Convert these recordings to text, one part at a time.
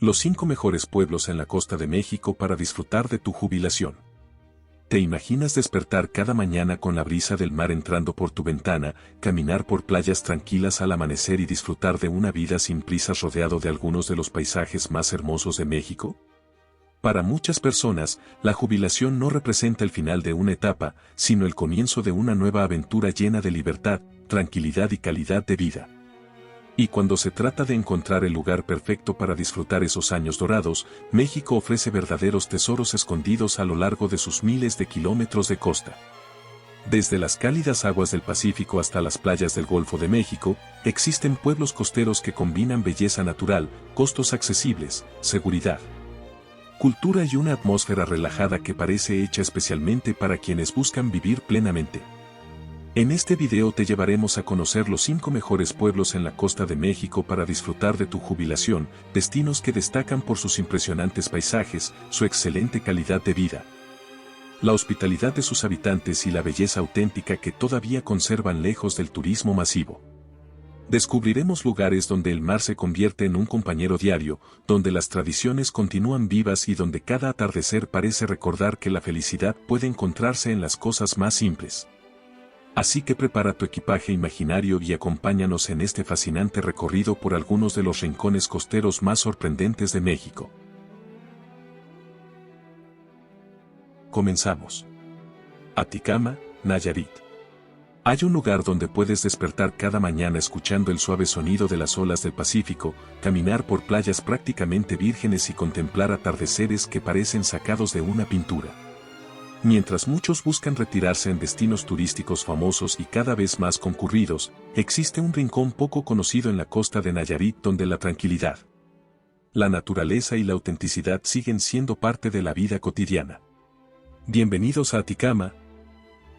Los 5 mejores pueblos en la costa de México para disfrutar de tu jubilación. ¿Te imaginas despertar cada mañana con la brisa del mar entrando por tu ventana, caminar por playas tranquilas al amanecer y disfrutar de una vida sin prisas rodeado de algunos de los paisajes más hermosos de México? Para muchas personas, la jubilación no representa el final de una etapa, sino el comienzo de una nueva aventura llena de libertad, tranquilidad y calidad de vida. Y cuando se trata de encontrar el lugar perfecto para disfrutar esos años dorados, México ofrece verdaderos tesoros escondidos a lo largo de sus miles de kilómetros de costa. Desde las cálidas aguas del Pacífico hasta las playas del Golfo de México, existen pueblos costeros que combinan belleza natural, costos accesibles, seguridad, cultura y una atmósfera relajada que parece hecha especialmente para quienes buscan vivir plenamente. En este video te llevaremos a conocer los 5 mejores pueblos en la costa de México para disfrutar de tu jubilación, destinos que destacan por sus impresionantes paisajes, su excelente calidad de vida, la hospitalidad de sus habitantes y la belleza auténtica que todavía conservan lejos del turismo masivo. Descubriremos lugares donde el mar se convierte en un compañero diario, donde las tradiciones continúan vivas y donde cada atardecer parece recordar que la felicidad puede encontrarse en las cosas más simples. Así que prepara tu equipaje imaginario y acompáñanos en este fascinante recorrido por algunos de los rincones costeros más sorprendentes de México. Comenzamos. Aticama, Nayarit. Hay un lugar donde puedes despertar cada mañana escuchando el suave sonido de las olas del Pacífico, caminar por playas prácticamente vírgenes y contemplar atardeceres que parecen sacados de una pintura. Mientras muchos buscan retirarse en destinos turísticos famosos y cada vez más concurridos, existe un rincón poco conocido en la costa de Nayarit donde la tranquilidad, la naturaleza y la autenticidad siguen siendo parte de la vida cotidiana. Bienvenidos a Aticama,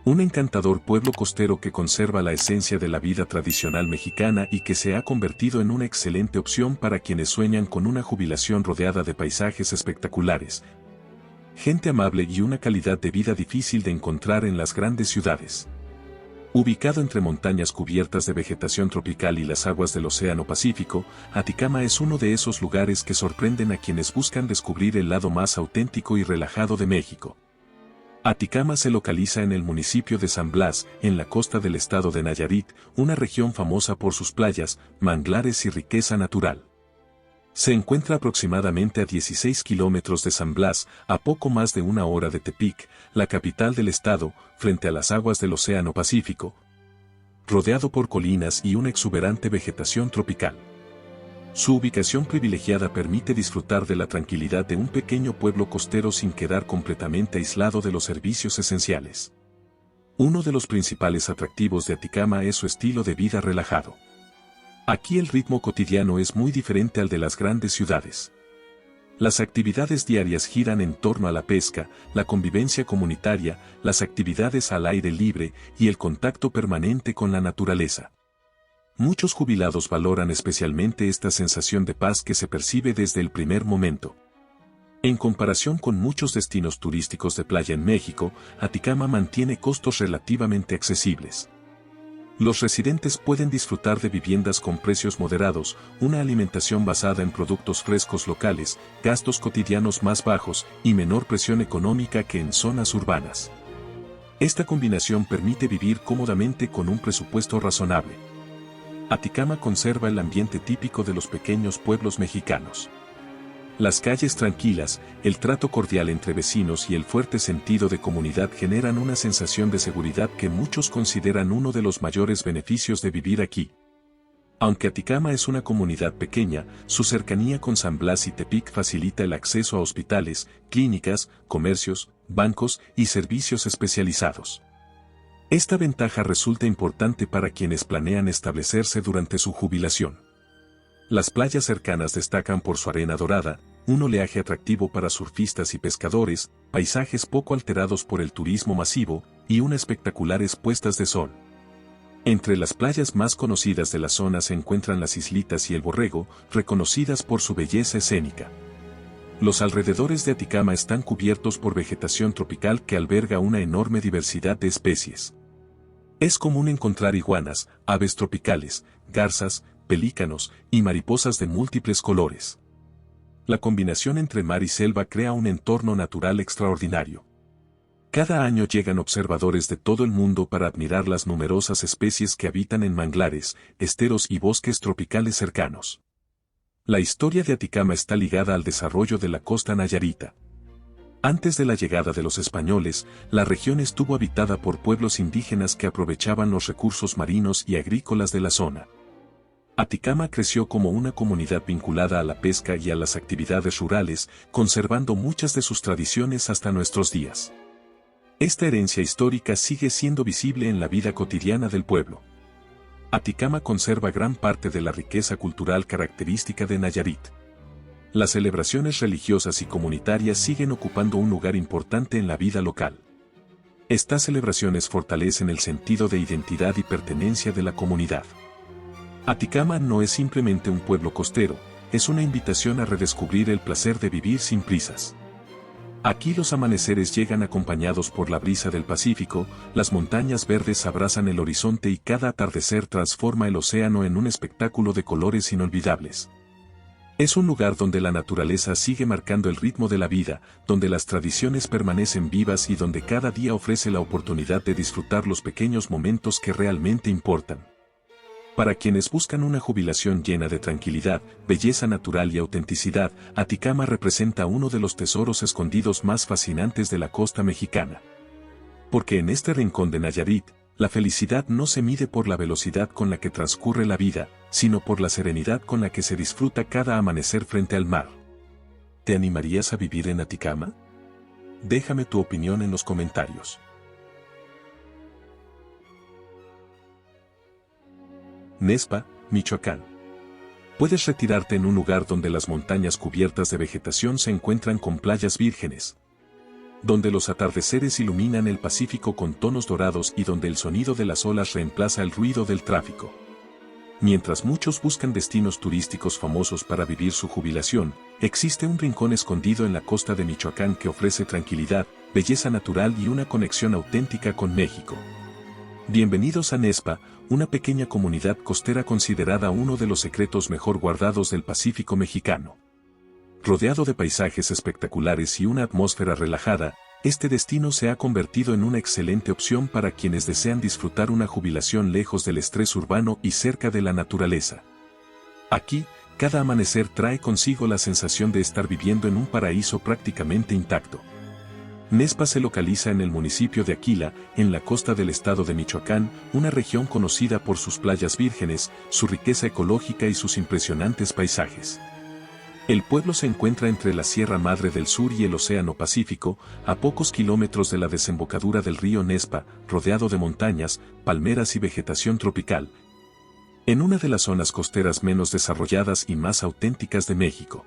un encantador pueblo costero que conserva la esencia de la vida tradicional mexicana y que se ha convertido en una excelente opción para quienes sueñan con una jubilación rodeada de paisajes espectaculares, gente amable y una calidad de vida difícil de encontrar en las grandes ciudades. Ubicado entre montañas cubiertas de vegetación tropical y las aguas del Océano Pacífico, Aticama es uno de esos lugares que sorprenden a quienes buscan descubrir el lado más auténtico y relajado de México. Aticama se localiza en el municipio de San Blas, en la costa del estado de Nayarit, una región famosa por sus playas, manglares y riqueza natural. Se encuentra aproximadamente a 16 kilómetros de San Blas, a poco más de una hora de Tepic, la capital del estado, frente a las aguas del Océano Pacífico, rodeado por colinas y una exuberante vegetación tropical. Su ubicación privilegiada permite disfrutar de la tranquilidad de un pequeño pueblo costero sin quedar completamente aislado de los servicios esenciales. Uno de los principales atractivos de Aticama es su estilo de vida relajado. Aquí el ritmo cotidiano es muy diferente al de las grandes ciudades. Las actividades diarias giran en torno a la pesca, la convivencia comunitaria, las actividades al aire libre y el contacto permanente con la naturaleza. Muchos jubilados valoran especialmente esta sensación de paz que se percibe desde el primer momento. En comparación con muchos destinos turísticos de playa en México, Aticama mantiene costos relativamente accesibles. Los residentes pueden disfrutar de viviendas con precios moderados, una alimentación basada en productos frescos locales, gastos cotidianos más bajos y menor presión económica que en zonas urbanas. Esta combinación permite vivir cómodamente con un presupuesto razonable. Aticama conserva el ambiente típico de los pequeños pueblos mexicanos. Las calles tranquilas, el trato cordial entre vecinos y el fuerte sentido de comunidad generan una sensación de seguridad que muchos consideran uno de los mayores beneficios de vivir aquí. Aunque Aticama es una comunidad pequeña, su cercanía con San Blas y Tepic facilita el acceso a hospitales, clínicas, comercios, bancos y servicios especializados. Esta ventaja resulta importante para quienes planean establecerse durante su jubilación. Las playas cercanas destacan por su arena dorada, un oleaje atractivo para surfistas y pescadores, paisajes poco alterados por el turismo masivo y unas espectaculares puestas de sol. Entre las playas más conocidas de la zona se encuentran las Islitas y el Borrego, reconocidas por su belleza escénica. Los alrededores de Aticama están cubiertos por vegetación tropical que alberga una enorme diversidad de especies. Es común encontrar iguanas, aves tropicales, garzas, pelícanos y mariposas de múltiples colores. La combinación entre mar y selva crea un entorno natural extraordinario. Cada año llegan observadores de todo el mundo para admirar las numerosas especies que habitan en manglares, esteros y bosques tropicales cercanos. La historia de Aticama está ligada al desarrollo de la costa nayarita. Antes de la llegada de los españoles, la región estuvo habitada por pueblos indígenas que aprovechaban los recursos marinos y agrícolas de la zona. Aticama creció como una comunidad vinculada a la pesca y a las actividades rurales, conservando muchas de sus tradiciones hasta nuestros días. Esta herencia histórica sigue siendo visible en la vida cotidiana del pueblo. Aticama conserva gran parte de la riqueza cultural característica de Nayarit. Las celebraciones religiosas y comunitarias siguen ocupando un lugar importante en la vida local. Estas celebraciones fortalecen el sentido de identidad y pertenencia de la comunidad. Aticama no es simplemente un pueblo costero, es una invitación a redescubrir el placer de vivir sin prisas. Aquí los amaneceres llegan acompañados por la brisa del Pacífico, las montañas verdes abrazan el horizonte y cada atardecer transforma el océano en un espectáculo de colores inolvidables. Es un lugar donde la naturaleza sigue marcando el ritmo de la vida, donde las tradiciones permanecen vivas y donde cada día ofrece la oportunidad de disfrutar los pequeños momentos que realmente importan. Para quienes buscan una jubilación llena de tranquilidad, belleza natural y autenticidad, Aticama representa uno de los tesoros escondidos más fascinantes de la costa mexicana. Porque en este rincón de Nayarit, la felicidad no se mide por la velocidad con la que transcurre la vida, sino por la serenidad con la que se disfruta cada amanecer frente al mar. ¿Te animarías a vivir en Aticama? Déjame tu opinión en los comentarios. Nezpa, Michoacán. Puedes retirarte en un lugar donde las montañas cubiertas de vegetación se encuentran con playas vírgenes, donde los atardeceres iluminan el Pacífico con tonos dorados y donde el sonido de las olas reemplaza el ruido del tráfico. Mientras muchos buscan destinos turísticos famosos para vivir su jubilación, existe un rincón escondido en la costa de Michoacán que ofrece tranquilidad, belleza natural y una conexión auténtica con México. Bienvenidos a Nezpa, una pequeña comunidad costera considerada uno de los secretos mejor guardados del Pacífico mexicano. Rodeado de paisajes espectaculares y una atmósfera relajada, este destino se ha convertido en una excelente opción para quienes desean disfrutar una jubilación lejos del estrés urbano y cerca de la naturaleza. Aquí, cada amanecer trae consigo la sensación de estar viviendo en un paraíso prácticamente intacto. Nezpa se localiza en el municipio de Aquila, en la costa del estado de Michoacán, una región conocida por sus playas vírgenes, su riqueza ecológica y sus impresionantes paisajes. El pueblo se encuentra entre la Sierra Madre del Sur y el Océano Pacífico, a pocos kilómetros de la desembocadura del río Nezpa, rodeado de montañas, palmeras y vegetación tropical, en una de las zonas costeras menos desarrolladas y más auténticas de México.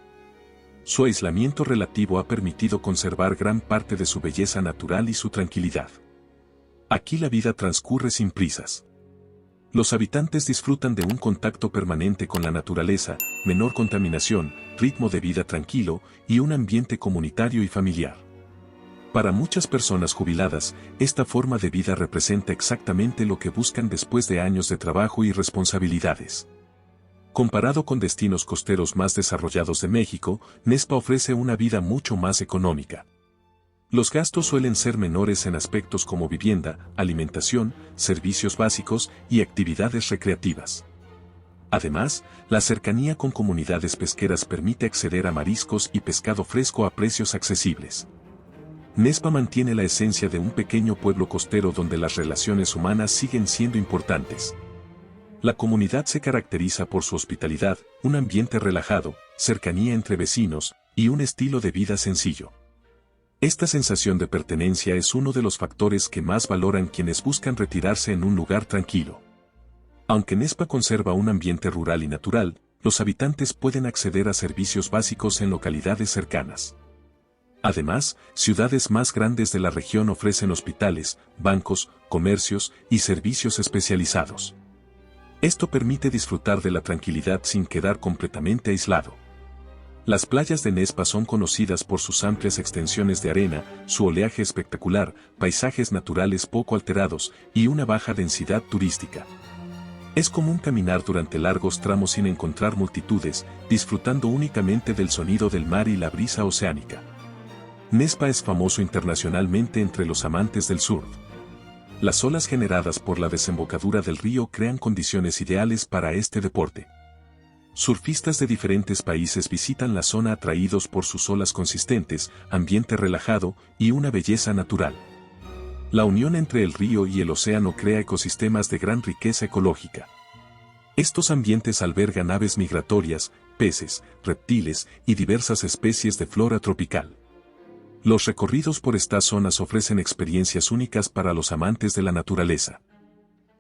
Su aislamiento relativo ha permitido conservar gran parte de su belleza natural y su tranquilidad. Aquí la vida transcurre sin prisas. Los habitantes disfrutan de un contacto permanente con la naturaleza, menor contaminación, ritmo de vida tranquilo y un ambiente comunitario y familiar. Para muchas personas jubiladas, esta forma de vida representa exactamente lo que buscan después de años de trabajo y responsabilidades. Comparado con destinos costeros más desarrollados de México, Nezpa ofrece una vida mucho más económica. Los gastos suelen ser menores en aspectos como vivienda, alimentación, servicios básicos y actividades recreativas. Además, la cercanía con comunidades pesqueras permite acceder a mariscos y pescado fresco a precios accesibles. Nezpa mantiene la esencia de un pequeño pueblo costero donde las relaciones humanas siguen siendo importantes. La comunidad se caracteriza por su hospitalidad, un ambiente relajado, cercanía entre vecinos y un estilo de vida sencillo. Esta sensación de pertenencia es uno de los factores que más valoran quienes buscan retirarse en un lugar tranquilo. Aunque Nezpa conserva un ambiente rural y natural, los habitantes pueden acceder a servicios básicos en localidades cercanas. Además, ciudades más grandes de la región ofrecen hospitales, bancos, comercios y servicios especializados. Esto permite disfrutar de la tranquilidad sin quedar completamente aislado. Las playas de Nezpa son conocidas por sus amplias extensiones de arena, su oleaje espectacular, paisajes naturales poco alterados y una baja densidad turística. Es común caminar durante largos tramos sin encontrar multitudes, disfrutando únicamente del sonido del mar y la brisa oceánica. Nespa es famoso internacionalmente entre los amantes del surf. Las olas generadas por la desembocadura del río crean condiciones ideales para este deporte. Surfistas de diferentes países visitan la zona atraídos por sus olas consistentes, ambiente relajado y una belleza natural. La unión entre el río y el océano crea ecosistemas de gran riqueza ecológica. Estos ambientes albergan aves migratorias, peces, reptiles y diversas especies de flora tropical. Los recorridos por estas zonas ofrecen experiencias únicas para los amantes de la naturaleza.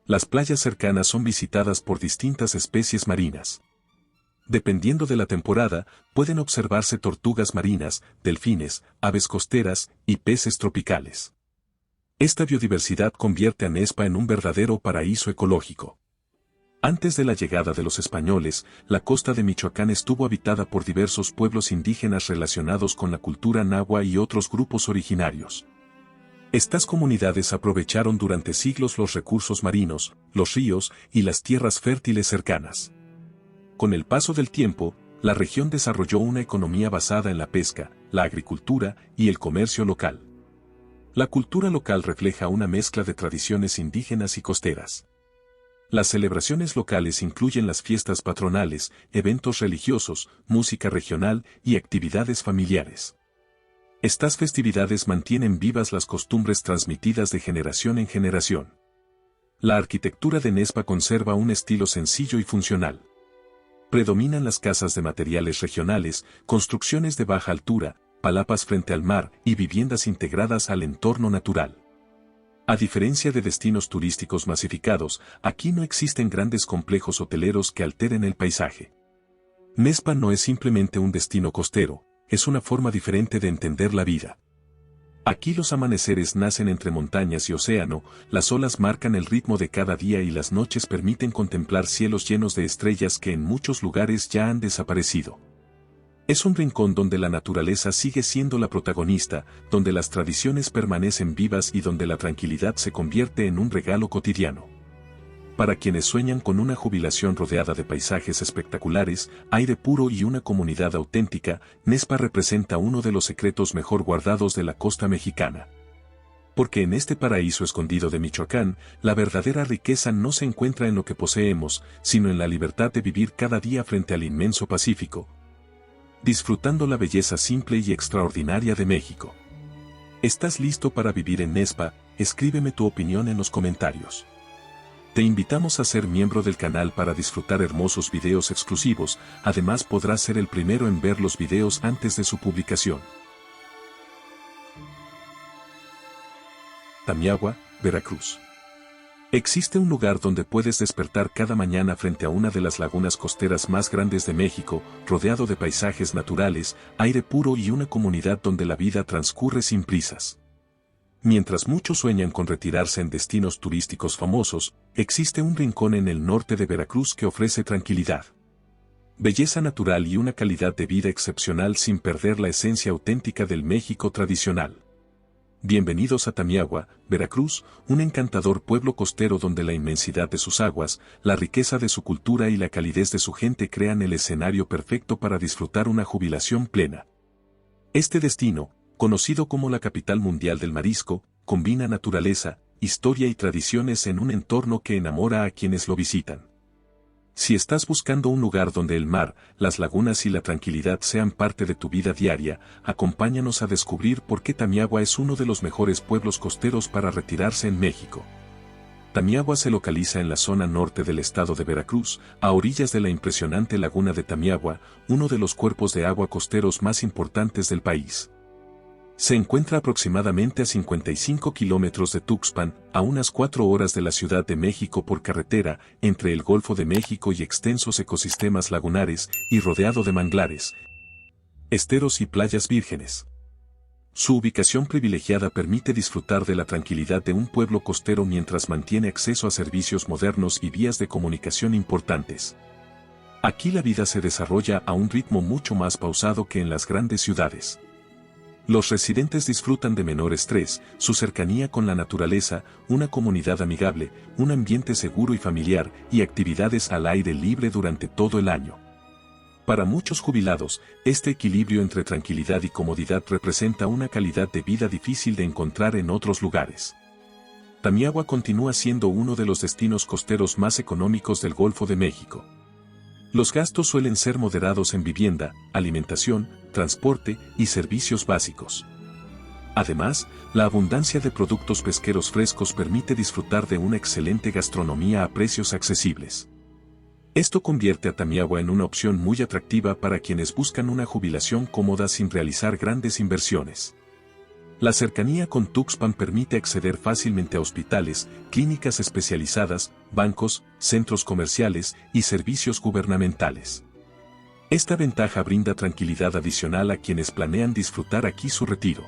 Las playas cercanas son visitadas por distintas especies marinas. Dependiendo de la temporada, pueden observarse tortugas marinas, delfines, aves costeras y peces tropicales. Esta biodiversidad convierte a Nespa en un verdadero paraíso ecológico. Antes de la llegada de los españoles, la costa de Michoacán estuvo habitada por diversos pueblos indígenas relacionados con la cultura náhua y otros grupos originarios. Estas comunidades aprovecharon durante siglos los recursos marinos, los ríos y las tierras fértiles cercanas. Con el paso del tiempo, la región desarrolló una economía basada en la pesca, la agricultura y el comercio local. La cultura local refleja una mezcla de tradiciones indígenas y costeras. Las celebraciones locales incluyen las fiestas patronales, eventos religiosos, música regional y actividades familiares. Estas festividades mantienen vivas las costumbres transmitidas de generación en generación. La arquitectura de Nespa conserva un estilo sencillo y funcional. Predominan las casas de materiales regionales, construcciones de baja altura, palapas frente al mar y viviendas integradas al entorno natural. A diferencia de destinos turísticos masificados, aquí no existen grandes complejos hoteleros que alteren el paisaje. Nespa no es simplemente un destino costero, es una forma diferente de entender la vida. Aquí los amaneceres nacen entre montañas y océano, las olas marcan el ritmo de cada día y las noches permiten contemplar cielos llenos de estrellas que en muchos lugares ya han desaparecido. Es un rincón donde la naturaleza sigue siendo la protagonista, donde las tradiciones permanecen vivas y donde la tranquilidad se convierte en un regalo cotidiano. Para quienes sueñan con una jubilación rodeada de paisajes espectaculares, aire puro y una comunidad auténtica, Nespa representa uno de los secretos mejor guardados de la costa mexicana. Porque en este paraíso escondido de Michoacán, la verdadera riqueza no se encuentra en lo que poseemos, sino en la libertad de vivir cada día frente al inmenso Pacífico, disfrutando la belleza simple y extraordinaria de México. ¿Estás listo para vivir en Nespa? Escríbeme tu opinión en los comentarios. Te invitamos a ser miembro del canal para disfrutar hermosos videos exclusivos, además podrás ser el primero en ver los videos antes de su publicación. Tamiahua, Veracruz. Existe un lugar donde puedes despertar cada mañana frente a una de las lagunas costeras más grandes de México, rodeado de paisajes naturales, aire puro y una comunidad donde la vida transcurre sin prisas. Mientras muchos sueñan con retirarse en destinos turísticos famosos, existe un rincón en el norte de Veracruz que ofrece tranquilidad, belleza natural y una calidad de vida excepcional sin perder la esencia auténtica del México tradicional. Bienvenidos a Tamiahua, Veracruz, un encantador pueblo costero donde la inmensidad de sus aguas, la riqueza de su cultura y la calidez de su gente crean el escenario perfecto para disfrutar una jubilación plena. Este destino, conocido como la capital mundial del marisco, combina naturaleza, historia y tradiciones en un entorno que enamora a quienes lo visitan. Si estás buscando un lugar donde el mar, las lagunas y la tranquilidad sean parte de tu vida diaria, acompáñanos a descubrir por qué Tamiahua es uno de los mejores pueblos costeros para retirarse en México. Tamiahua se localiza en la zona norte del estado de Veracruz, a orillas de la impresionante laguna de Tamiahua, uno de los cuerpos de agua costeros más importantes del país. Se encuentra aproximadamente a 55 kilómetros de Tuxpan, a unas 4 horas de la Ciudad de México por carretera, entre el Golfo de México y extensos ecosistemas lagunares, y rodeado de manglares, esteros y playas vírgenes. Su ubicación privilegiada permite disfrutar de la tranquilidad de un pueblo costero mientras mantiene acceso a servicios modernos y vías de comunicación importantes. Aquí la vida se desarrolla a un ritmo mucho más pausado que en las grandes ciudades. Los residentes disfrutan de menor estrés, su cercanía con la naturaleza, una comunidad amigable, un ambiente seguro y familiar, y actividades al aire libre durante todo el año. Para muchos jubilados, este equilibrio entre tranquilidad y comodidad representa una calidad de vida difícil de encontrar en otros lugares. Tamiahua continúa siendo uno de los destinos costeros más económicos del Golfo de México. Los gastos suelen ser moderados en vivienda, alimentación, transporte y servicios básicos. Además, la abundancia de productos pesqueros frescos permite disfrutar de una excelente gastronomía a precios accesibles. Esto convierte a Tamiahua en una opción muy atractiva para quienes buscan una jubilación cómoda sin realizar grandes inversiones. La cercanía con Tuxpan permite acceder fácilmente a hospitales, clínicas especializadas, bancos, centros comerciales y servicios gubernamentales. Esta ventaja brinda tranquilidad adicional a quienes planean disfrutar aquí su retiro.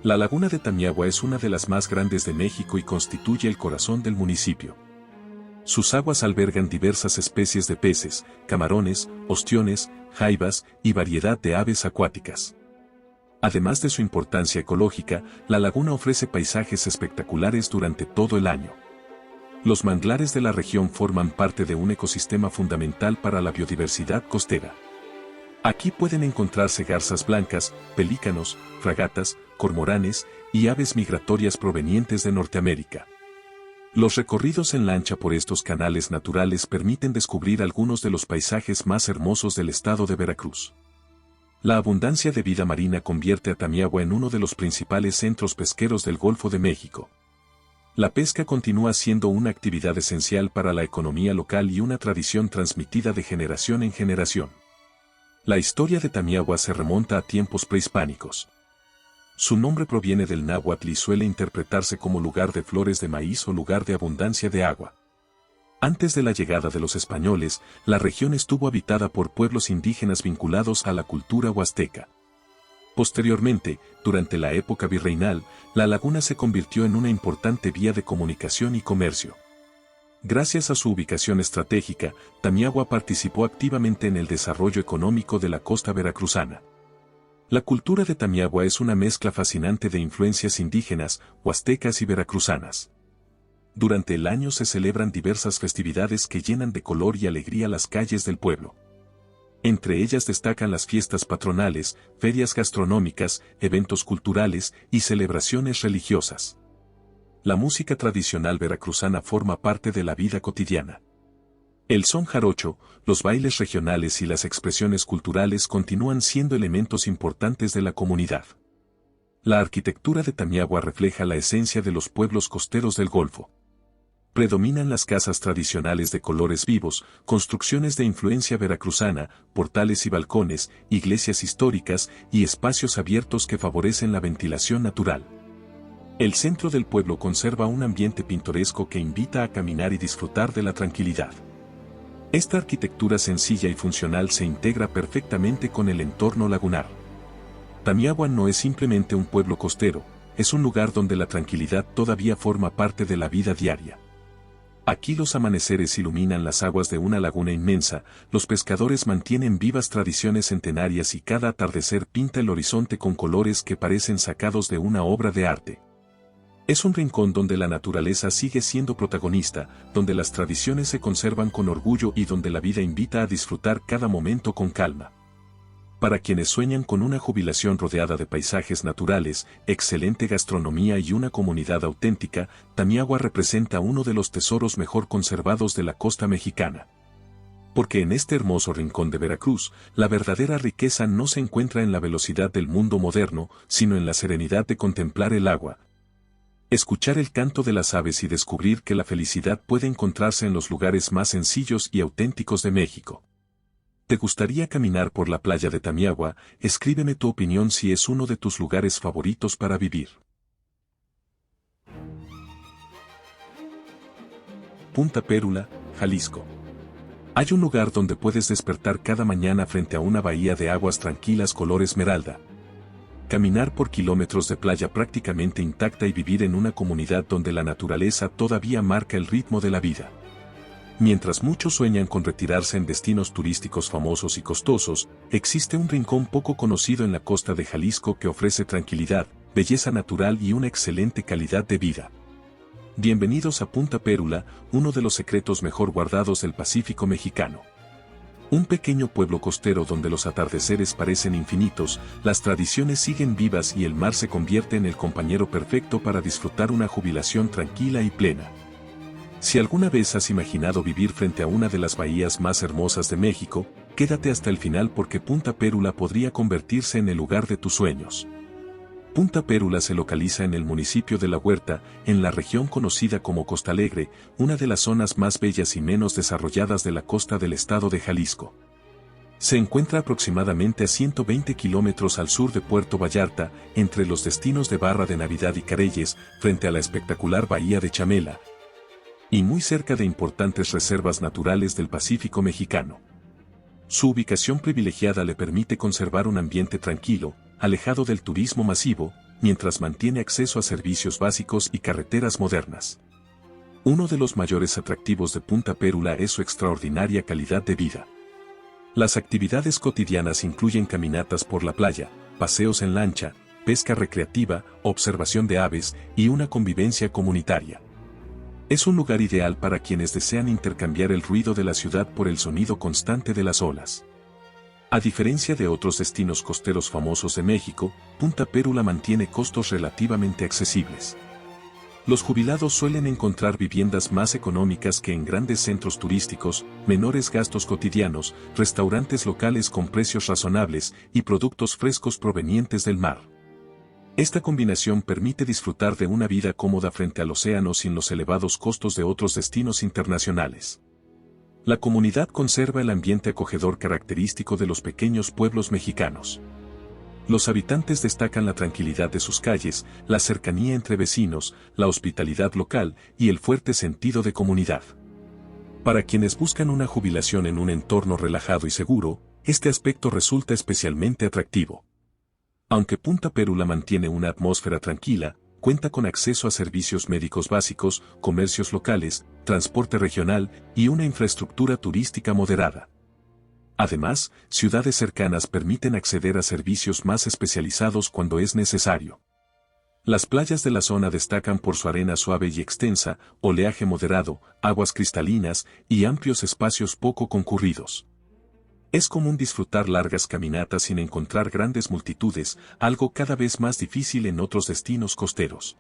La laguna de Tamiahua es una de las más grandes de México y constituye el corazón del municipio. Sus aguas albergan diversas especies de peces, camarones, ostiones, jaivas y variedad de aves acuáticas. Además de su importancia ecológica, la laguna ofrece paisajes espectaculares durante todo el año. Los manglares de la región forman parte de un ecosistema fundamental para la biodiversidad costera. Aquí pueden encontrarse garzas blancas, pelícanos, fragatas, cormoranes y aves migratorias provenientes de Norteamérica. Los recorridos en lancha por estos canales naturales permiten descubrir algunos de los paisajes más hermosos del estado de Veracruz. La abundancia de vida marina convierte a Tamiahua en uno de los principales centros pesqueros del Golfo de México. La pesca continúa siendo una actividad esencial para la economía local y una tradición transmitida de generación en generación. La historia de Tamiahua se remonta a tiempos prehispánicos. Su nombre proviene del náhuatl y suele interpretarse como lugar de flores de maíz o lugar de abundancia de agua. Antes de la llegada de los españoles, la región estuvo habitada por pueblos indígenas vinculados a la cultura huasteca. Posteriormente, durante la época virreinal, la laguna se convirtió en una importante vía de comunicación y comercio. Gracias a su ubicación estratégica, Tamiahua participó activamente en el desarrollo económico de la costa veracruzana. La cultura de Tamiahua es una mezcla fascinante de influencias indígenas, huastecas y veracruzanas. Durante el año se celebran diversas festividades que llenan de color y alegría las calles del pueblo. Entre ellas destacan las fiestas patronales, ferias gastronómicas, eventos culturales y celebraciones religiosas. La música tradicional veracruzana forma parte de la vida cotidiana. El son jarocho, los bailes regionales y las expresiones culturales continúan siendo elementos importantes de la comunidad. La arquitectura de Tamiahua refleja la esencia de los pueblos costeros del Golfo. Predominan las casas tradicionales de colores vivos, construcciones de influencia veracruzana, portales y balcones, iglesias históricas y espacios abiertos que favorecen la ventilación natural. El centro del pueblo conserva un ambiente pintoresco que invita a caminar y disfrutar de la tranquilidad. Esta arquitectura sencilla y funcional se integra perfectamente con el entorno lagunar. Tamiahua no es simplemente un pueblo costero, es un lugar donde la tranquilidad todavía forma parte de la vida diaria. Aquí los amaneceres iluminan las aguas de una laguna inmensa, los pescadores mantienen vivas tradiciones centenarias y cada atardecer pinta el horizonte con colores que parecen sacados de una obra de arte. Es un rincón donde la naturaleza sigue siendo protagonista, donde las tradiciones se conservan con orgullo y donde la vida invita a disfrutar cada momento con calma. Para quienes sueñan con una jubilación rodeada de paisajes naturales, excelente gastronomía y una comunidad auténtica, Tamiahua representa uno de los tesoros mejor conservados de la costa mexicana. Porque en este hermoso rincón de Veracruz, la verdadera riqueza no se encuentra en la velocidad del mundo moderno, sino en la serenidad de contemplar el agua, escuchar el canto de las aves y descubrir que la felicidad puede encontrarse en los lugares más sencillos y auténticos de México. ¿Te gustaría caminar por la playa de Tamiahua? Escríbeme tu opinión si es uno de tus lugares favoritos para vivir. Punta Pérula, Jalisco. Hay un lugar donde puedes despertar cada mañana frente a una bahía de aguas tranquilas color esmeralda. Caminar por kilómetros de playa prácticamente intacta y vivir en una comunidad donde la naturaleza todavía marca el ritmo de la vida. Mientras muchos sueñan con retirarse en destinos turísticos famosos y costosos, existe un rincón poco conocido en la costa de Jalisco que ofrece tranquilidad, belleza natural y una excelente calidad de vida. Bienvenidos a Punta Pérula, uno de los secretos mejor guardados del Pacífico mexicano. Un pequeño pueblo costero donde los atardeceres parecen infinitos, las tradiciones siguen vivas y el mar se convierte en el compañero perfecto para disfrutar una jubilación tranquila y plena. Si alguna vez has imaginado vivir frente a una de las bahías más hermosas de México, quédate hasta el final porque Punta Pérula podría convertirse en el lugar de tus sueños. Punta Pérula se localiza en el municipio de La Huerta, en la región conocida como Costa Alegre, una de las zonas más bellas y menos desarrolladas de la costa del estado de Jalisco. Se encuentra aproximadamente a 120 kilómetros al sur de Puerto Vallarta, entre los destinos de Barra de Navidad y Careyes, frente a la espectacular bahía de Chamela, y muy cerca de importantes reservas naturales del Pacífico mexicano. Su ubicación privilegiada le permite conservar un ambiente tranquilo, alejado del turismo masivo, mientras mantiene acceso a servicios básicos y carreteras modernas. Uno de los mayores atractivos de Punta Pérula es su extraordinaria calidad de vida. Las actividades cotidianas incluyen caminatas por la playa, paseos en lancha, pesca recreativa, observación de aves y una convivencia comunitaria. Es un lugar ideal para quienes desean intercambiar el ruido de la ciudad por el sonido constante de las olas. A diferencia de otros destinos costeros famosos de México, Punta Pérula mantiene costos relativamente accesibles. Los jubilados suelen encontrar viviendas más económicas que en grandes centros turísticos, menores gastos cotidianos, restaurantes locales con precios razonables y productos frescos provenientes del mar. Esta combinación permite disfrutar de una vida cómoda frente al océano sin los elevados costos de otros destinos internacionales. La comunidad conserva el ambiente acogedor característico de los pequeños pueblos mexicanos. Los habitantes destacan la tranquilidad de sus calles, la cercanía entre vecinos, la hospitalidad local y el fuerte sentido de comunidad. Para quienes buscan una jubilación en un entorno relajado y seguro, este aspecto resulta especialmente atractivo. Aunque Punta Pérula mantiene una atmósfera tranquila, cuenta con acceso a servicios médicos básicos, comercios locales, transporte regional y una infraestructura turística moderada. Además, ciudades cercanas permiten acceder a servicios más especializados cuando es necesario. Las playas de la zona destacan por su arena suave y extensa, oleaje moderado, aguas cristalinas y amplios espacios poco concurridos. Es común disfrutar largas caminatas sin encontrar grandes multitudes, algo cada vez más difícil en otros destinos costeros.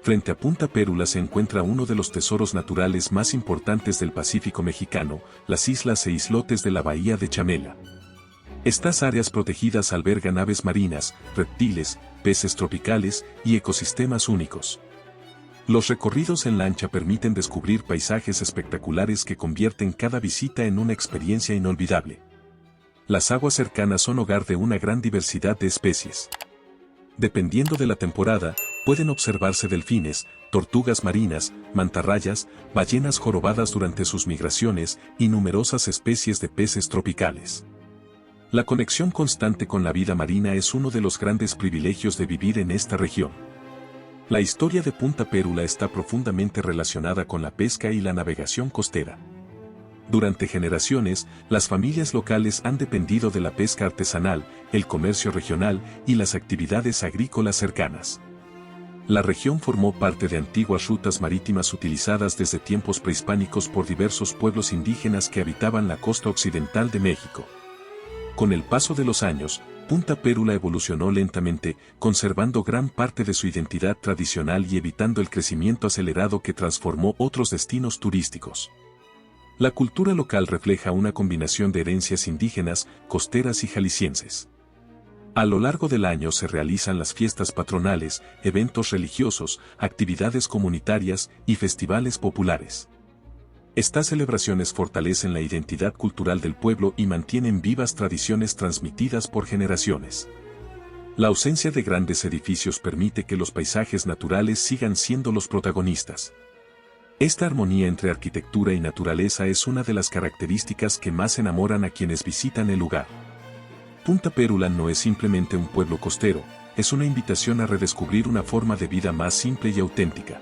Frente a Punta Pérula se encuentra uno de los tesoros naturales más importantes del Pacífico mexicano, las islas e islotes de la bahía de Chamela. Estas áreas protegidas albergan aves marinas, reptiles, peces tropicales y ecosistemas únicos. Los recorridos en lancha permiten descubrir paisajes espectaculares que convierten cada visita en una experiencia inolvidable. Las aguas cercanas son hogar de una gran diversidad de especies. Dependiendo de la temporada, pueden observarse delfines, tortugas marinas, mantarrayas, ballenas jorobadas durante sus migraciones y numerosas especies de peces tropicales. La conexión constante con la vida marina es uno de los grandes privilegios de vivir en esta región. La historia de Punta Pérula está profundamente relacionada con la pesca y la navegación costera. Durante generaciones, las familias locales han dependido de la pesca artesanal, el comercio regional y las actividades agrícolas cercanas. La región formó parte de antiguas rutas marítimas utilizadas desde tiempos prehispánicos por diversos pueblos indígenas que habitaban la costa occidental de México. Con el paso de los años, Punta Pérula evolucionó lentamente, conservando gran parte de su identidad tradicional y evitando el crecimiento acelerado que transformó otros destinos turísticos. La cultura local refleja una combinación de herencias indígenas, costeras y jaliscienses. A lo largo del año se realizan las fiestas patronales, eventos religiosos, actividades comunitarias y festivales populares. Estas celebraciones fortalecen la identidad cultural del pueblo y mantienen vivas tradiciones transmitidas por generaciones. La ausencia de grandes edificios permite que los paisajes naturales sigan siendo los protagonistas. Esta armonía entre arquitectura y naturaleza es una de las características que más enamoran a quienes visitan el lugar. Punta Pérula no es simplemente un pueblo costero, es una invitación a redescubrir una forma de vida más simple y auténtica.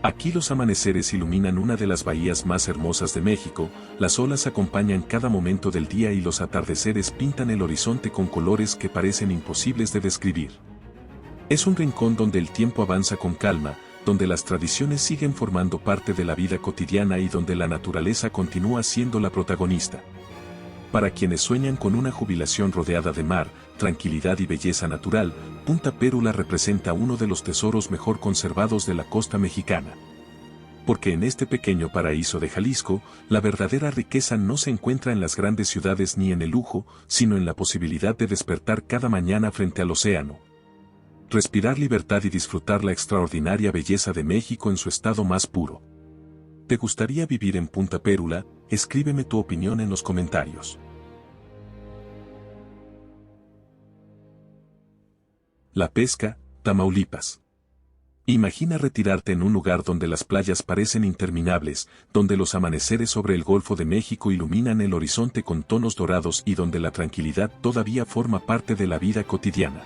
Aquí los amaneceres iluminan una de las bahías más hermosas de México, las olas acompañan cada momento del día y los atardeceres pintan el horizonte con colores que parecen imposibles de describir. Es un rincón donde el tiempo avanza con calma, donde las tradiciones siguen formando parte de la vida cotidiana y donde la naturaleza continúa siendo la protagonista. Para quienes sueñan con una jubilación rodeada de mar, tranquilidad y belleza natural, Punta Pérula representa uno de los tesoros mejor conservados de la costa mexicana. Porque en este pequeño paraíso de Jalisco, la verdadera riqueza no se encuentra en las grandes ciudades ni en el lujo, sino en la posibilidad de despertar cada mañana frente al océano. Respirar libertad y disfrutar la extraordinaria belleza de México en su estado más puro. ¿Te gustaría vivir en Punta Pérula? Escríbeme tu opinión en los comentarios. La Pesca, Tamaulipas. Imagina retirarte en un lugar donde las playas parecen interminables, donde los amaneceres sobre el Golfo de México iluminan el horizonte con tonos dorados y donde la tranquilidad todavía forma parte de la vida cotidiana.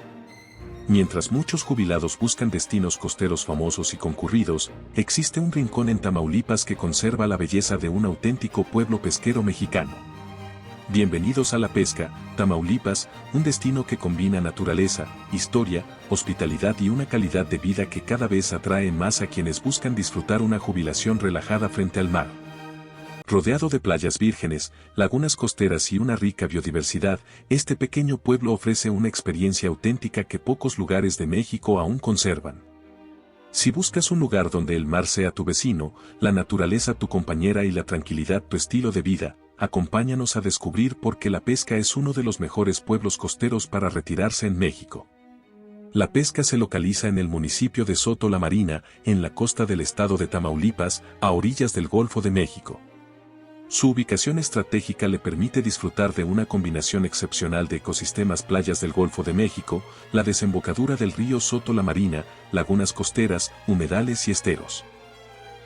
Mientras muchos jubilados buscan destinos costeros famosos y concurridos, existe un rincón en Tamaulipas que conserva la belleza de un auténtico pueblo pesquero mexicano. Bienvenidos a La Pesca, Tamaulipas, un destino que combina naturaleza, historia, hospitalidad y una calidad de vida que cada vez atrae más a quienes buscan disfrutar una jubilación relajada frente al mar. Rodeado de playas vírgenes, lagunas costeras y una rica biodiversidad, este pequeño pueblo ofrece una experiencia auténtica que pocos lugares de México aún conservan. Si buscas un lugar donde el mar sea tu vecino, la naturaleza tu compañera y la tranquilidad tu estilo de vida, acompáñanos a descubrir por qué La Pesca es uno de los mejores pueblos costeros para retirarse en México. La Pesca se localiza en el municipio de Soto la Marina, en la costa del estado de Tamaulipas, a orillas del Golfo de México. Su ubicación estratégica le permite disfrutar de una combinación excepcional de ecosistemas, playas del Golfo de México, la desembocadura del río Soto la Marina, lagunas costeras, humedales y esteros.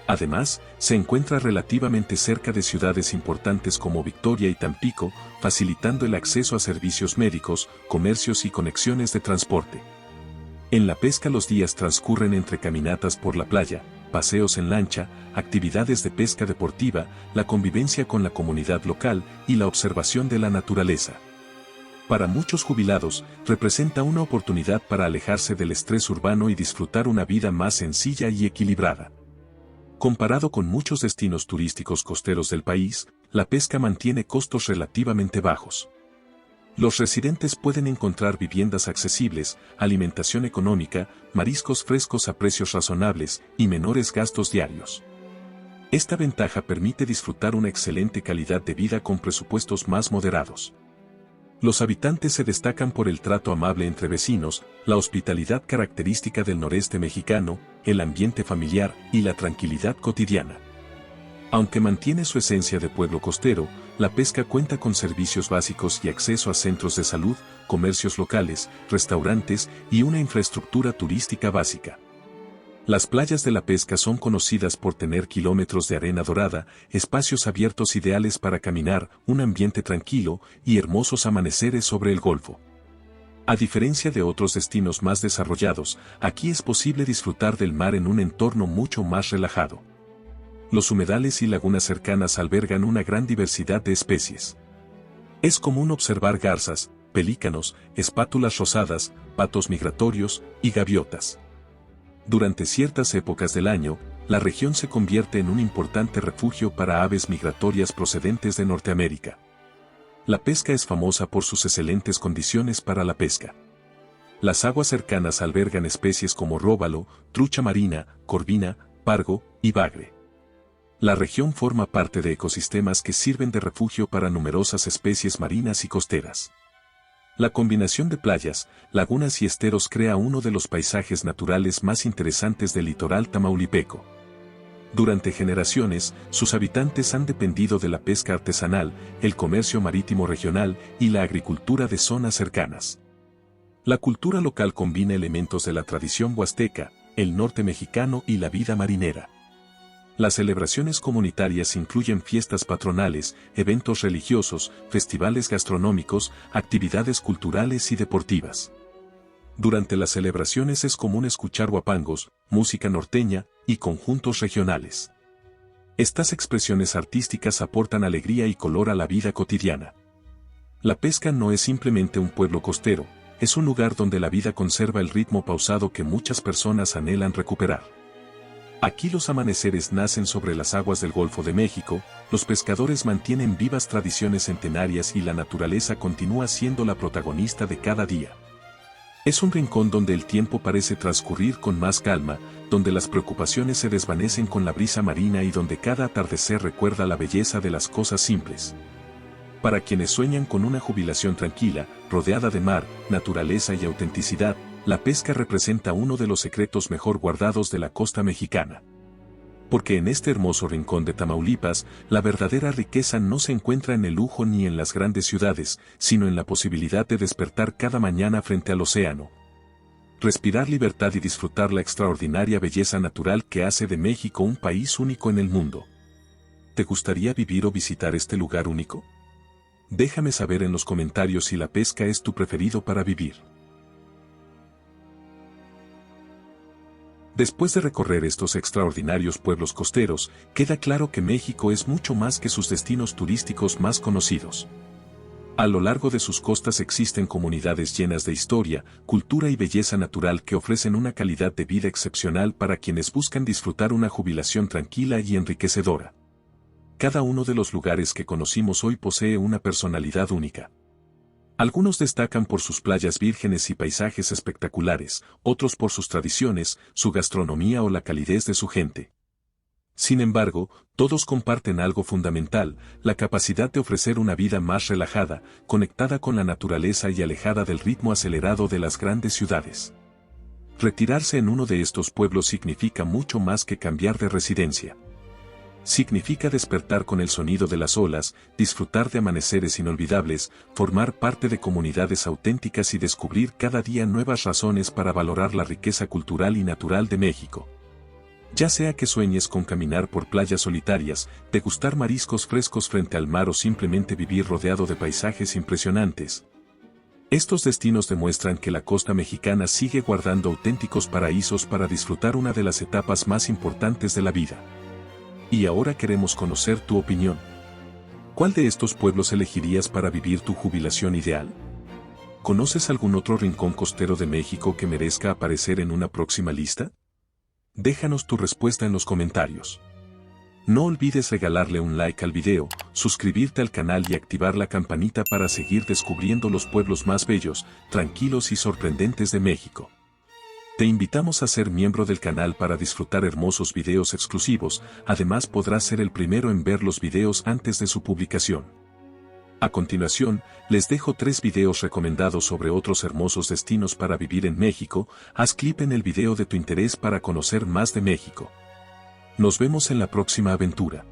Además, se encuentra relativamente cerca de ciudades importantes como Victoria y Tampico, facilitando el acceso a servicios médicos, comercios y conexiones de transporte. En La Pesca los días transcurren entre caminatas por la playa, paseos en lancha, actividades de pesca deportiva, la convivencia con la comunidad local y la observación de la naturaleza. Para muchos jubilados, representa una oportunidad para alejarse del estrés urbano y disfrutar una vida más sencilla y equilibrada. Comparado con muchos destinos turísticos costeros del país, La Pesca mantiene costos relativamente bajos. Los residentes pueden encontrar viviendas accesibles, alimentación económica, mariscos frescos a precios razonables y menores gastos diarios. Esta ventaja permite disfrutar una excelente calidad de vida con presupuestos más moderados. Los habitantes se destacan por el trato amable entre vecinos, la hospitalidad característica del noreste mexicano, el ambiente familiar y la tranquilidad cotidiana. Aunque mantiene su esencia de pueblo costero, La Pesca cuenta con servicios básicos y acceso a centros de salud, comercios locales, restaurantes y una infraestructura turística básica. Las playas de La Pesca son conocidas por tener kilómetros de arena dorada, espacios abiertos ideales para caminar, un ambiente tranquilo y hermosos amaneceres sobre el Golfo. A diferencia de otros destinos más desarrollados, aquí es posible disfrutar del mar en un entorno mucho más relajado. Los humedales y lagunas cercanas albergan una gran diversidad de especies. Es común observar garzas, pelícanos, espátulas rosadas, patos migratorios y gaviotas. Durante ciertas épocas del año, la región se convierte en un importante refugio para aves migratorias procedentes de Norteamérica. La Pesca es famosa por sus excelentes condiciones para la pesca. Las aguas cercanas albergan especies como róbalo, trucha marina, corvina, pargo y bagre. La región forma parte de ecosistemas que sirven de refugio para numerosas especies marinas y costeras. La combinación de playas, lagunas y esteros crea uno de los paisajes naturales más interesantes del litoral tamaulipeco. Durante generaciones, sus habitantes han dependido de la pesca artesanal, el comercio marítimo regional y la agricultura de zonas cercanas. La cultura local combina elementos de la tradición huasteca, el norte mexicano y la vida marinera. Las celebraciones comunitarias incluyen fiestas patronales, eventos religiosos, festivales gastronómicos, actividades culturales y deportivas. Durante las celebraciones es común escuchar huapangos, música norteña, y conjuntos regionales. Estas expresiones artísticas aportan alegría y color a la vida cotidiana. La pesca no es simplemente un pueblo costero, es un lugar donde la vida conserva el ritmo pausado que muchas personas anhelan recuperar. Aquí los amaneceres nacen sobre las aguas del Golfo de México, los pescadores mantienen vivas tradiciones centenarias y la naturaleza continúa siendo la protagonista de cada día. Es un rincón donde el tiempo parece transcurrir con más calma, donde las preocupaciones se desvanecen con la brisa marina y donde cada atardecer recuerda la belleza de las cosas simples. Para quienes sueñan con una jubilación tranquila, rodeada de mar, naturaleza y autenticidad, la pesca representa uno de los secretos mejor guardados de la costa mexicana. Porque en este hermoso rincón de Tamaulipas, la verdadera riqueza no se encuentra en el lujo ni en las grandes ciudades, sino en la posibilidad de despertar cada mañana frente al océano. Respirar libertad y disfrutar la extraordinaria belleza natural que hace de México un país único en el mundo. ¿Te gustaría vivir o visitar este lugar único? Déjame saber en los comentarios si la pesca es tu preferido para vivir. Después de recorrer estos extraordinarios pueblos costeros, queda claro que México es mucho más que sus destinos turísticos más conocidos. A lo largo de sus costas existen comunidades llenas de historia, cultura y belleza natural que ofrecen una calidad de vida excepcional para quienes buscan disfrutar una jubilación tranquila y enriquecedora. Cada uno de los lugares que conocimos hoy posee una personalidad única. Algunos destacan por sus playas vírgenes y paisajes espectaculares, otros por sus tradiciones, su gastronomía o la calidez de su gente. Sin embargo, todos comparten algo fundamental, la capacidad de ofrecer una vida más relajada, conectada con la naturaleza y alejada del ritmo acelerado de las grandes ciudades. Retirarse en uno de estos pueblos significa mucho más que cambiar de residencia. Significa despertar con el sonido de las olas, disfrutar de amaneceres inolvidables, formar parte de comunidades auténticas y descubrir cada día nuevas razones para valorar la riqueza cultural y natural de México. Ya sea que sueñes con caminar por playas solitarias, degustar mariscos frescos frente al mar o simplemente vivir rodeado de paisajes impresionantes. Estos destinos demuestran que la costa mexicana sigue guardando auténticos paraísos para disfrutar una de las etapas más importantes de la vida. Y ahora queremos conocer tu opinión. ¿Cuál de estos pueblos elegirías para vivir tu jubilación ideal? ¿Conoces algún otro rincón costero de México que merezca aparecer en una próxima lista? Déjanos tu respuesta en los comentarios. No olvides regalarle un like al video, suscribirte al canal y activar la campanita para seguir descubriendo los pueblos más bellos, tranquilos y sorprendentes de México. Te invitamos a ser miembro del canal para disfrutar hermosos videos exclusivos, además podrás ser el primero en ver los videos antes de su publicación. A continuación, les dejo 3 videos recomendados sobre otros hermosos destinos para vivir en México, haz clic en el video de tu interés para conocer más de México. Nos vemos en la próxima aventura.